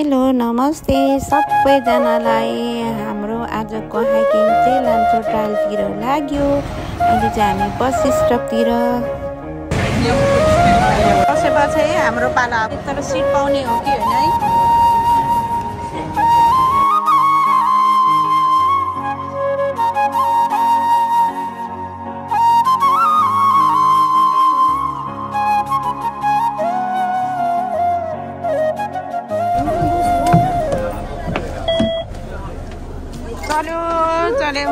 Hello नमस्ते सबैजनालाई। हाम्रो आजको हाइकिङ चाहिँ लान्छो ट्रायलतिर लाग्यो। अहिले चाहिँ हामी बस स्टपतिर बसेपछि हाम्रो पाला तर सिट पाउने हो कि होइन है। चल्यो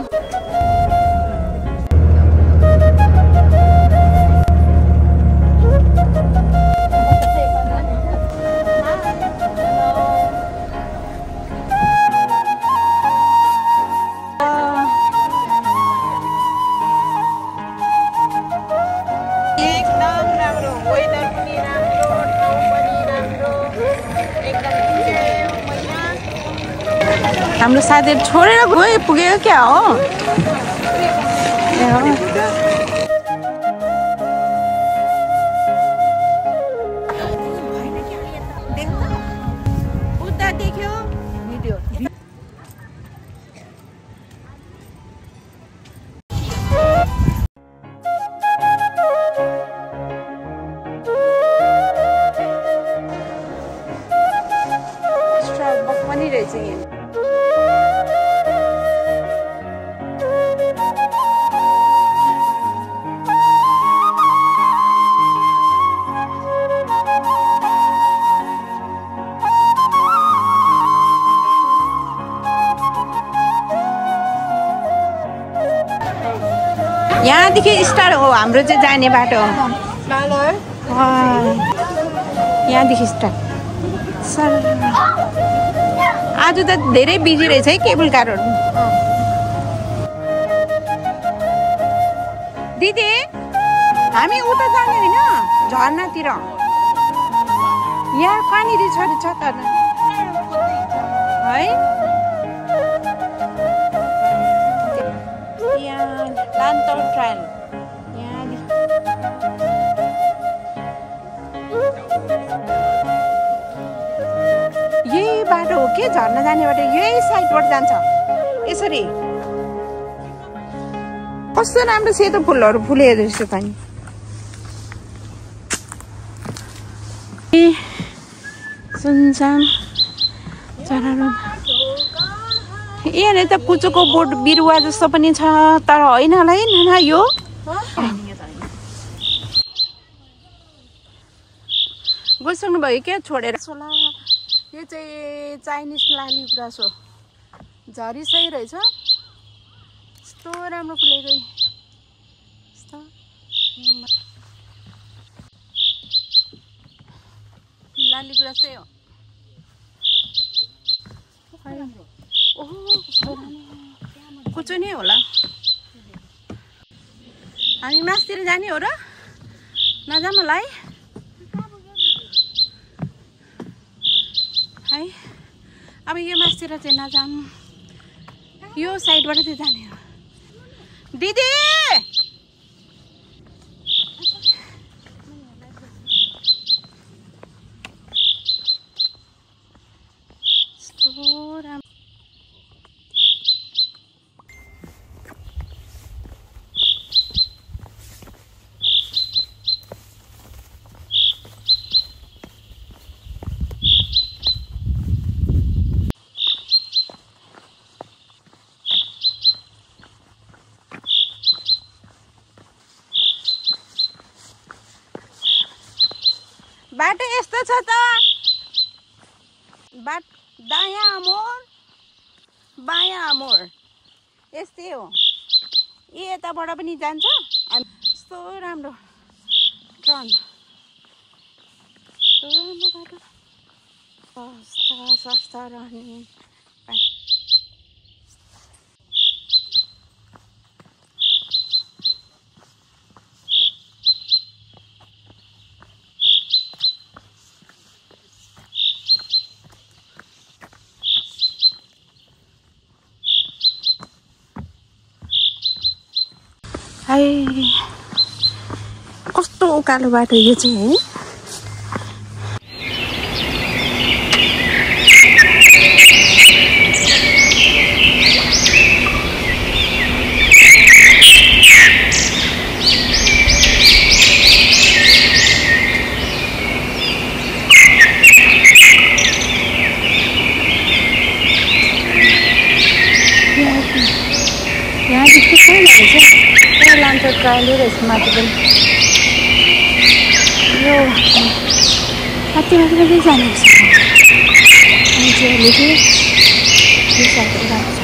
एकदम राम्रो, वेदर पनि राम्रो, ठाउँ पनि राम्रो, एकदम इन्जोय महिना। हाम्रो साथीहरु छोडेर गयो, पुग्यो क्या हो। उता देख्यो भिडियो स्टारबक पनि रहेछ यहाँ। यहाँदेखि स्टार्ट हो हाम्रो चाहिँ जाने बाटो। यहाँदेखि स्टार्ट। सर आज त धेरै बिजी रहेछ है केबल कारहरू। दिदी हामी उता जाने होइन, झर्नातिर। यहाँ कहाँनिर छ त है। लान्थोल ट्रायल यही बाटो हो के झर्न जाने बाटो यही साइडबाट जान्छ। यसरी कस्तो राम्रो सेतो फुलहरू फुलेको जस्तो पनि। सुनसान चराहरू यहाँ त कुचोको बोट बिरुवा जस्तो पनि छ, तर होइन होला है नाना यो। गइसक्नु भयो क्या छोडेर। यो चाहिँ चाइनिज लाली गुराँस हो। झरी सही रहेछ, यस्तो राम्रो फुलेको। लाली गुराँसै हो। ओहो कस्तो राम्रो कुचो नै होला। हामी मासतिर जाने हो र नजाऊँ होला है। है अब यो मासतिर चाहिँ नजाऊँ, यो साइडबाट चाहिँ जाने हो। दिदी बाटो यस्तो छ त। दायाँ मोड बायाँ मोड यस्तै हो। यताबाट पनि जान्छ। यस्तो राम्रो टर्न, यस्तो राम्रो बाटो। सस्ता रहने हाय कस्तो उकालो बाटो यो चाहिँ है। यहाँदेखि छैन रहेछ त्यहाँ लान्छ ट्रायलै रहेछ माथि पनि यो माथि माथि मात्रै जानुपर्छ मान्छेहरूले चाहिँ यो साइडबाट जान्छ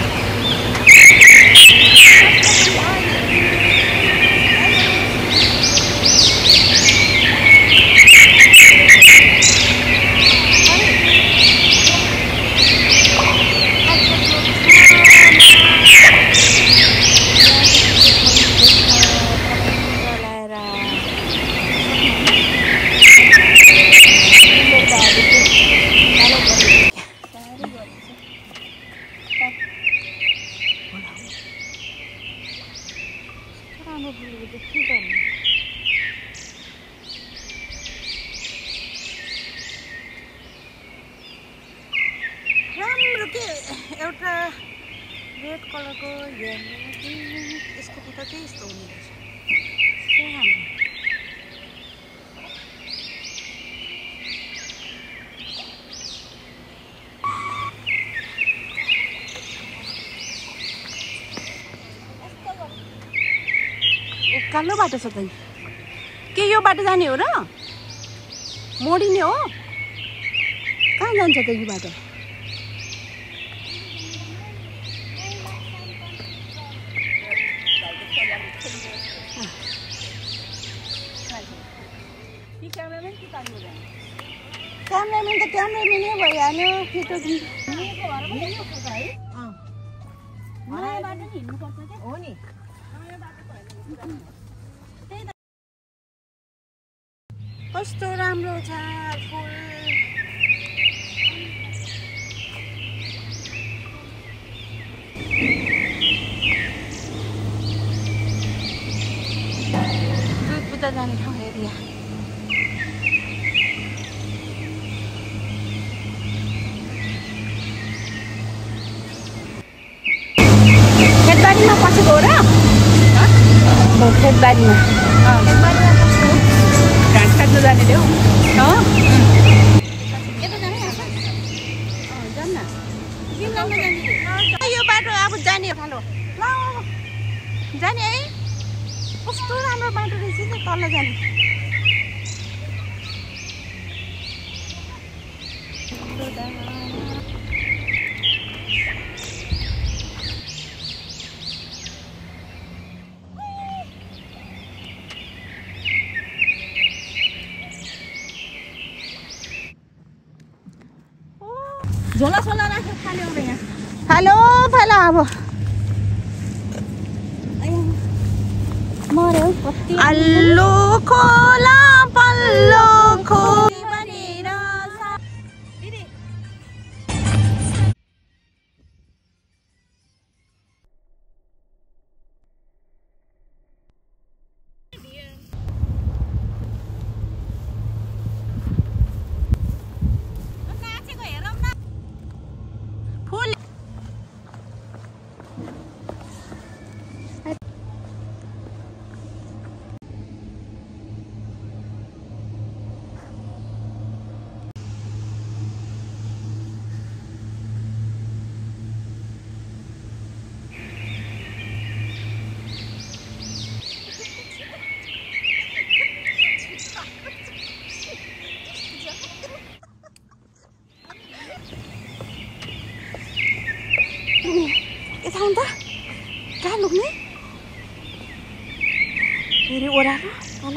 राम्रो के एउटा रेड कलरको हेर्नु यसको खुट्टा चाहिँ यस्तो हुने रहेछ त्यही राम्रो कालो बाटो छ त के यो बाटो जाने हो र मोडिने हो कहाँ जान्छ त यो बाटो क्यामेराम्यान त क्यामेराम्यानै भइहाल्यो फिटो हो नि कस्तो राम्रो छ फुल दुध बुद्ध जाने ठाउँ एरिया खेतबारीमा पसेको हो र खेतबारीमा घाँस काट्नु जाने देऊ यो बाटो अब जाने थालो ल जाने है कस्तो राम्रो बाटो रहेछ नि तल जाने झोला सोला राखेर खाल्यो अब यहाँ खालो फाला अब मर्यो अल्लो खोला पल्लो खोला यता कहाँ लुक्ने फेरि ओह्रालो तल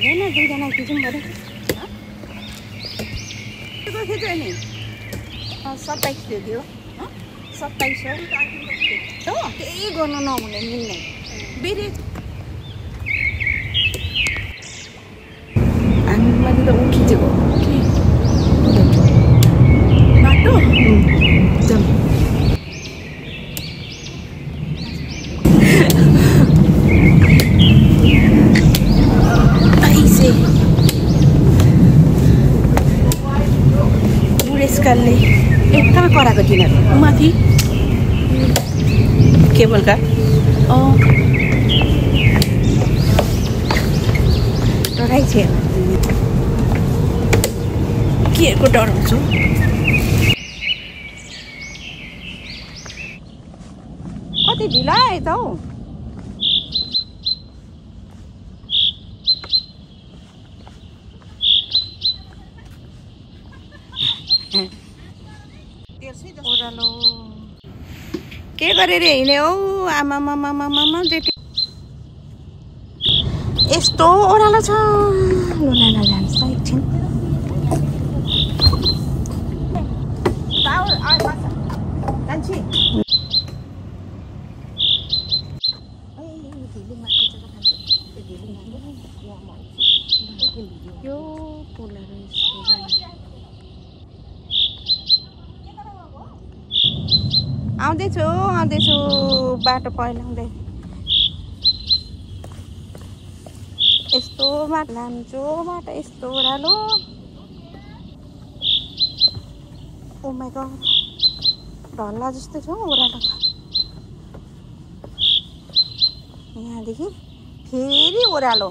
हेर्न दुईजना खिचौँ बरु खिच्यो नि 27 थियो 2700 हो केही गर्नु नहुने मिल्ने बेरे मैले त ऊ खिचेको बाटो जाउँ बुढेसकालले कहाँ कराएको तिनीहरू माथि केबल कार डराइ थिएन केको डराउँछु कति ढिला आएछ हौ ओह्रालो के गरेर हिँड्ने हौ आमामामामामा त्यति यस्तो ओह्रालो छ लु नाना जान्छ एकछिन यो पुलहरू आउँदैछु बाटो पहिलाउँदै यस्तो बाटो लान्छु बाटो यस्तो ओह्रालो ओ माइ गॉड ढल्ला जस्तो छ ओह्रालो त यहाँदेखि फेरि ओह्रालो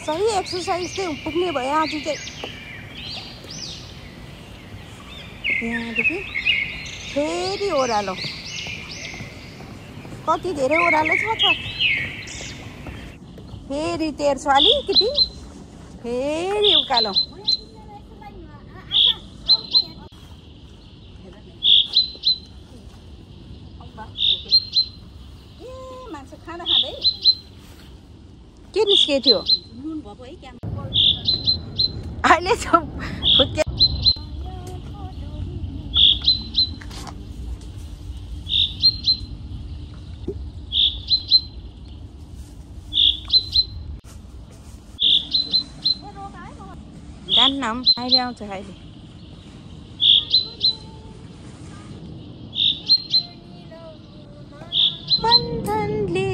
सही एक्सर्साइज चाहिँ पुग्ने भयो आज चाहिँ यहाँदेखि फेरि ओह्रालो कति धेरै ओह्रालो छ फेरि तेर्छु अलिकति फेरि उकालो ए मान्छे खाँदा खाँदै के निस्केको थियो अहिले फुत्के जान्नम अहिले आउँछ अहिले बन्धनले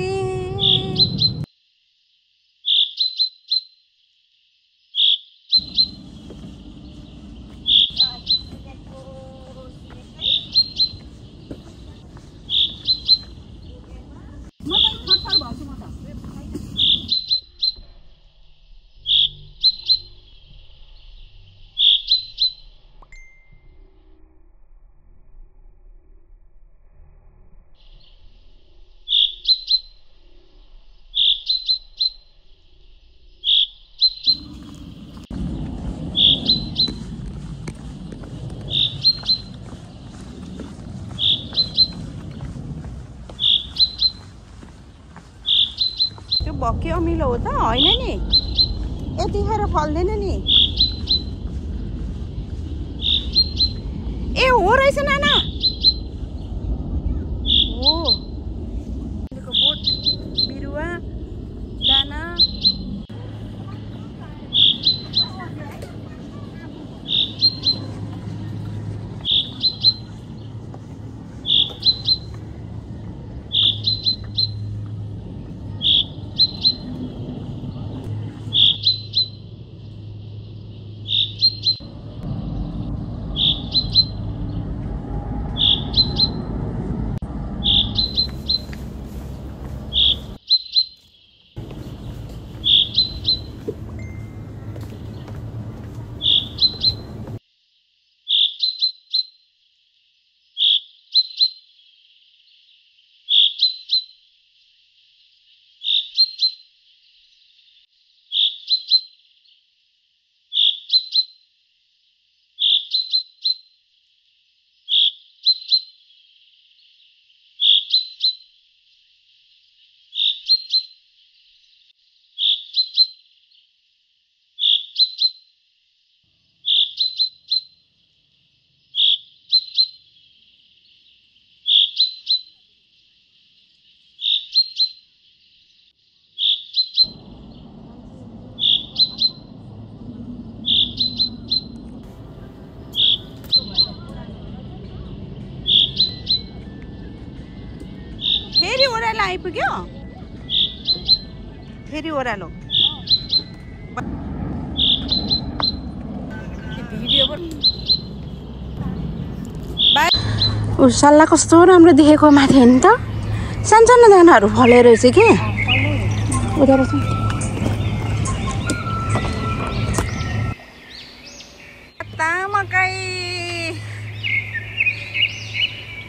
भक्यो अमिलो हो त होइन नि यतिखेर फल्दैन नि ए हो रहेछ नाना हो बोट बिरुवा दाना फेरि ओह्रालो आइपुग्यो फेरि ओह्रालो सल्लाह कस्तो राम्रो देखेको माथि हेर्नु त सानो सानो दानाहरू फलेर रहेछ कि उता बस्नु मकै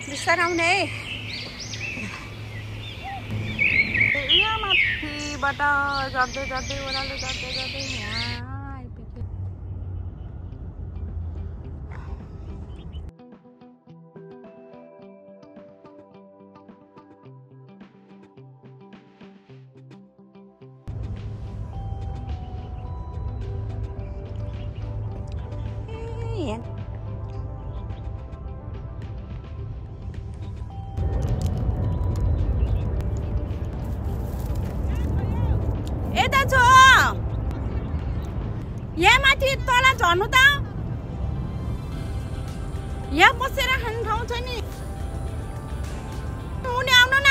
बिस्तारै आउने है यहाँ माथिबाट चढ्दै चढ्दै ओह्रालो चढ्दै चढ्दै यहाँ आइपुग्यो यता छ यहाँ माथि तल झर्नु त यहाँ बसेर खाने ठाउँ छ नि उनी आउनु न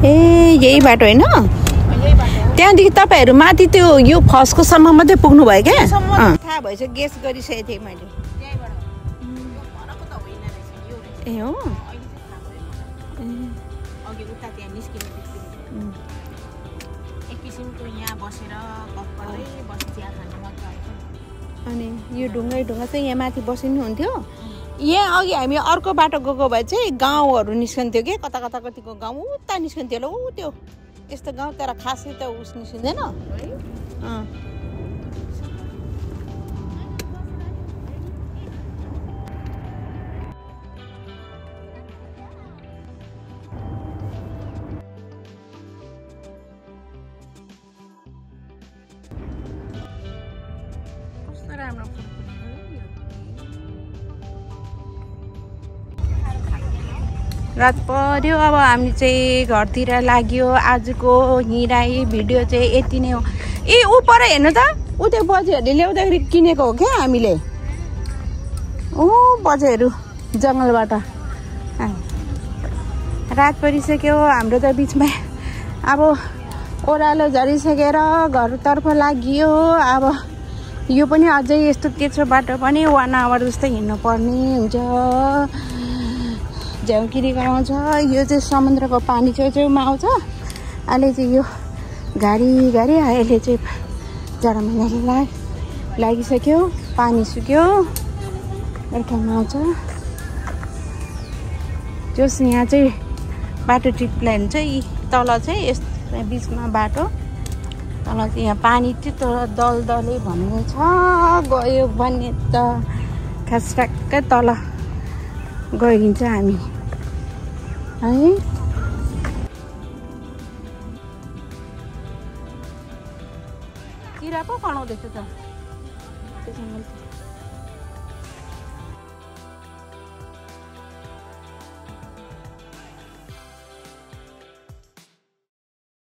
ए यही बाटो होइन त्यहाँदेखि तपाईँहरू माथि त्यो यो फर्स्टको सम्म मात्रै पुग्नु भयो क्या थाहा भएछ गेस गरिसकेको थिएँ मैले ए हो अनि यो ढुङ्गा चाहिँ यहाँ माथि बसिनु हुन्थ्यो यहाँ अघि हामी अर्को बाटो गएको भए चाहिँ गाउँहरू निस्कन्थ्यो कि कता कता कतिको गाउँ उता निस्कन्थ्यो होला ऊ त्यो यस्तो गाउँ तर खासै त उस निस्किँदैन कस्तो राम्रो रात पर्यो अब हामी चाहिँ घरतिर लाग्यो आजको हिँडाइ भिडियो चाहिँ यति नै हो ए ऊ पर हेर्नु त ऊ त्यो बजेहरूले ल्याउँदाखेरि किनेको हो क्या हामीले ओ बजेहरू जङ्गलबाट रात परिसक्यो हाम्रो त बिचमा अब ओह्रालो झरिसकेर घरतर्फ लाग्यो अब यो पनि अझै यस्तो तेर्सो बाटो पनि 1 आवर जस्तो हिँड्नु पर्ने हुन्छ झ्याउकिरी गाउँ छ यो चाहिँ समुद्रको पानी छेउछेउमा आउँछ अहिले चाहिँ यो घारी अहिले चाहिँ जाडो महिनाले लागिसक्यो पानी सुक्यो ठाउँमा आउँछ जस यहाँ चाहिँ बाटो ट्रिपलाई हुन्छ यी तल चाहिँ यस्तो बिचमा बाटो तल चाहिँ यहाँ पानी चाहिँ दलदलै भन्ने छ गयो भने त खास ट्याक्कै तल गइन्छ हामी है किरा पो खनाउँदैछ त